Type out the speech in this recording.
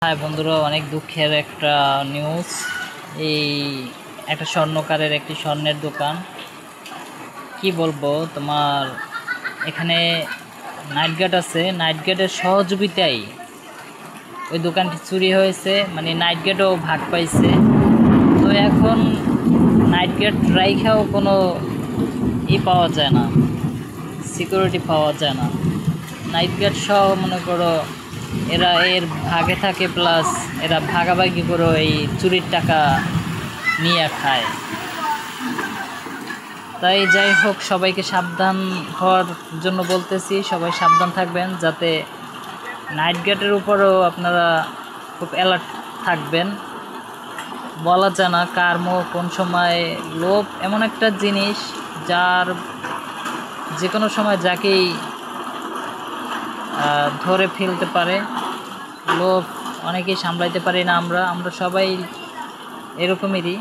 হ্যাঁ বন্ধুরা, অনেক দুঃখের একটা নিউজ। এই একটা স্বর্ণকারের একটি স্বর্ণের দোকান, কি বলবো তোমার, এখানে নাইট গার্ড আছে, নাইট গার্ডের সহযোগিতায় ওই দোকানটি চুরি হয়েছে। মানে নাইট গার্ডও ভাগ পাইছে। তো এখন নাইট গার্ড রাইখাও কোনো পাওয়া যায় না, সিকিউরিটি পাওয়া যায় না। নাইট গার্ড সহ মনে করো এরা এর ভাগে থাকে, প্লাস এরা ভাগাভাগি করে এই চুরির টাকা নিয়ে খায়। তাই যাই হোক, সবাইকে সাবধান হওয়ার জন্য বলতেছি, সবাই সাবধান থাকবেন, যাতে নাইট গার্ডের উপরেও আপনারা খুব অ্যালার্ট থাকবেন। বলা যায় না কার কোন সময় লোভ এমন একটা জিনিস, যার যে কোনো সময় যাকেই ধরে ফেলতে পারে। লোভ অনেকেই সামলাইতে পারি না, আমরা সবাই এরকমেরই।